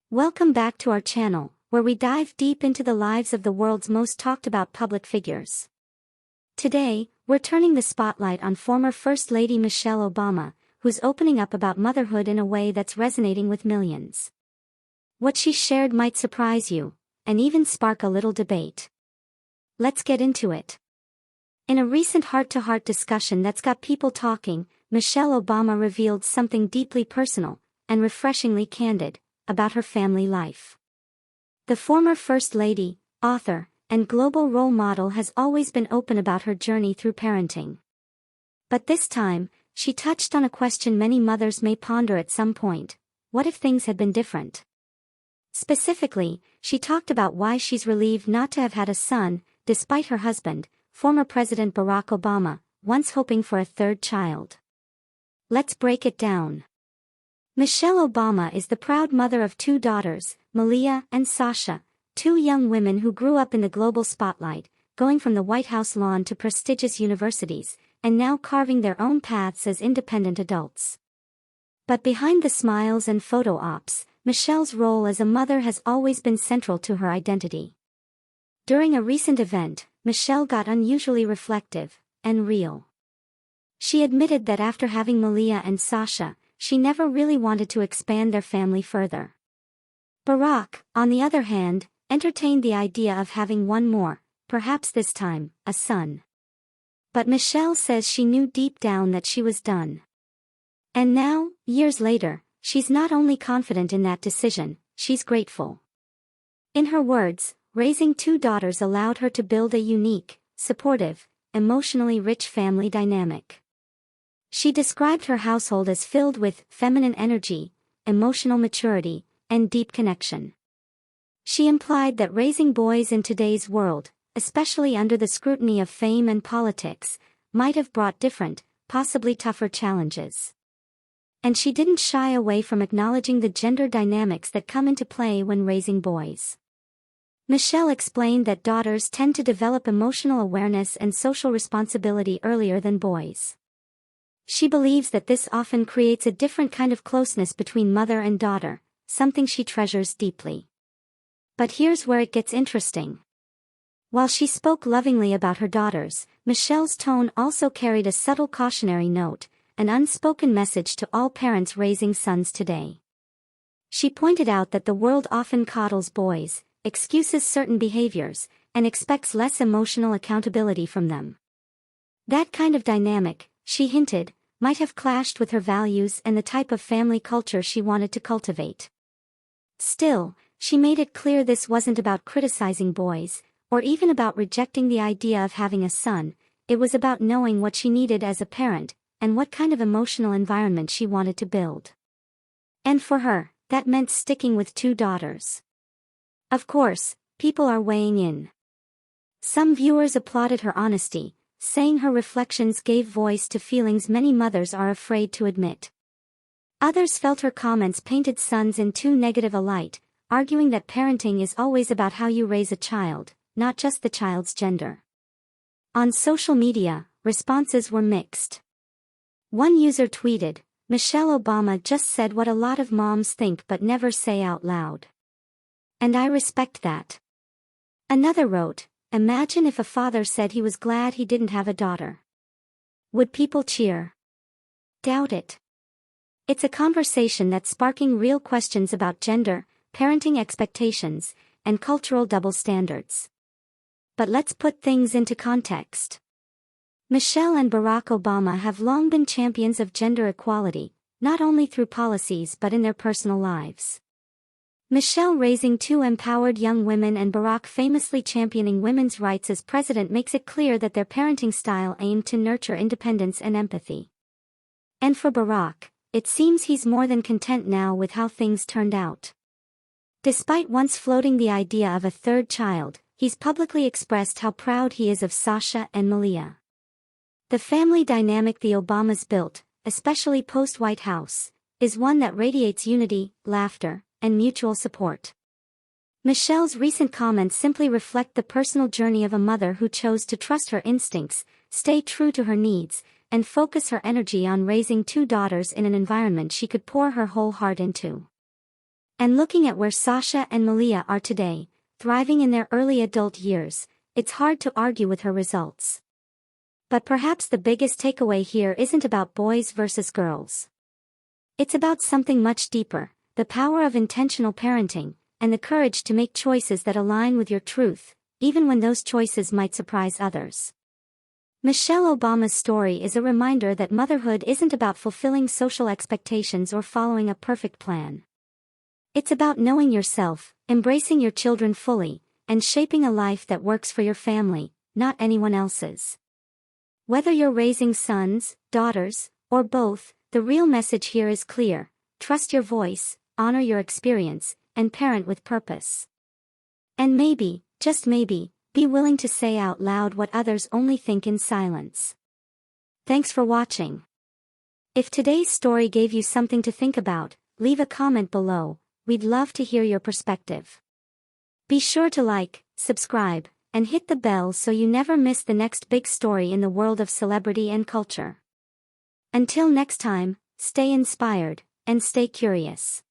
Welcome back to our channel, where we dive deep into the lives of the world's most talked about public figures. Today, we're turning the spotlight on former First Lady Michelle Obama, who's opening up about motherhood in a way that's resonating with millions. What she shared might surprise you, and even spark a little debate. Let's get into it. In a recent heart-to-heart discussion that's got people talking, Michelle Obama revealed something deeply personal and refreshingly candid about her family life. The former First Lady, author, and global role model has always been open about her journey through parenting. But this time, she touched on a question many mothers may ponder at some point: what if things had been different? Specifically, she talked about why she's relieved not to have had a son, despite her husband, former President Barack Obama, once hoping for a third child. Let's break it down. Michelle Obama is the proud mother of two daughters, Malia and Sasha, two young women who grew up in the global spotlight, going from the White House lawn to prestigious universities, and now carving their own paths as independent adults. But behind the smiles and photo ops, Michelle's role as a mother has always been central to her identity. During a recent event, Michelle got unusually reflective and real. She admitted that after having Malia and Sasha, she never really wanted to expand their family further. Barack, on the other hand, entertained the idea of having one more, perhaps this time, a son. But Michelle says she knew deep down that she was done. And now, years later, she's not only confident in that decision, she's grateful. In her words, raising two daughters allowed her to build a unique, supportive, emotionally rich family dynamic. She described her household as filled with feminine energy, emotional maturity, and deep connection. She implied that raising boys in today's world, especially under the scrutiny of fame and politics, might have brought different, possibly tougher challenges. And she didn't shy away from acknowledging the gender dynamics that come into play when raising boys. Michelle explained that daughters tend to develop emotional awareness and social responsibility earlier than boys. She believes that this often creates a different kind of closeness between mother and daughter, something she treasures deeply. But here's where it gets interesting. While she spoke lovingly about her daughters, Michelle's tone also carried a subtle cautionary note, an unspoken message to all parents raising sons today. She pointed out that the world often coddles boys, excuses certain behaviors, and expects less emotional accountability from them. That kind of dynamic, she hinted, might have clashed with her values and the type of family culture she wanted to cultivate. Still, she made it clear this wasn't about criticizing boys, or even about rejecting the idea of having a son. It was about knowing what she needed as a parent, and what kind of emotional environment she wanted to build. And for her, that meant sticking with two daughters. Of course, people are weighing in. Some viewers applauded her honesty, saying her reflections gave voice to feelings many mothers are afraid to admit. Others felt her comments painted sons in too negative a light, arguing that parenting is always about how you raise a child, not just the child's gender. On social media, responses were mixed. One user tweeted, "Michelle Obama just said what a lot of moms think but never say out loud. And I respect that." Another wrote, "Imagine if a father said he was glad he didn't have a daughter. Would people cheer? Doubt it." It's a conversation that's sparking real questions about gender, parenting expectations, and cultural double standards. But let's put things into context. Michelle and Barack Obama have long been champions of gender equality, not only through policies but in their personal lives. Michelle raising two empowered young women and Barack famously championing women's rights as president makes it clear that their parenting style aimed to nurture independence and empathy. And for Barack, it seems he's more than content now with how things turned out. Despite once floating the idea of a third child, he's publicly expressed how proud he is of Sasha and Malia. The family dynamic the Obamas built, especially post-White House, is one that radiates unity, laughter, and mutual support. Michelle's recent comments simply reflect the personal journey of a mother who chose to trust her instincts, stay true to her needs, and focus her energy on raising two daughters in an environment she could pour her whole heart into. And looking at where Sasha and Malia are today, thriving in their early adult years, it's hard to argue with her results. But perhaps the biggest takeaway here isn't about boys versus girls. It's about something much deeper, the power of intentional parenting, and the courage to make choices that align with your truth, even when those choices might surprise others. Michelle Obama's story is a reminder that motherhood isn't about fulfilling social expectations or following a perfect plan. It's about knowing yourself, embracing your children fully, and shaping a life that works for your family, not anyone else's. Whether you're raising sons, daughters, or both, the real message here is clear: trust your voice, honor your experience, and parent with purpose. And maybe, just maybe, be willing to say out loud what others only think in silence. Thanks for watching. If today's story gave you something to think about, leave a comment below. We'd love to hear your perspective. Be sure to like, subscribe, and hit the bell so you never miss the next big story in the world of celebrity and culture. Until next time, stay inspired, and stay curious.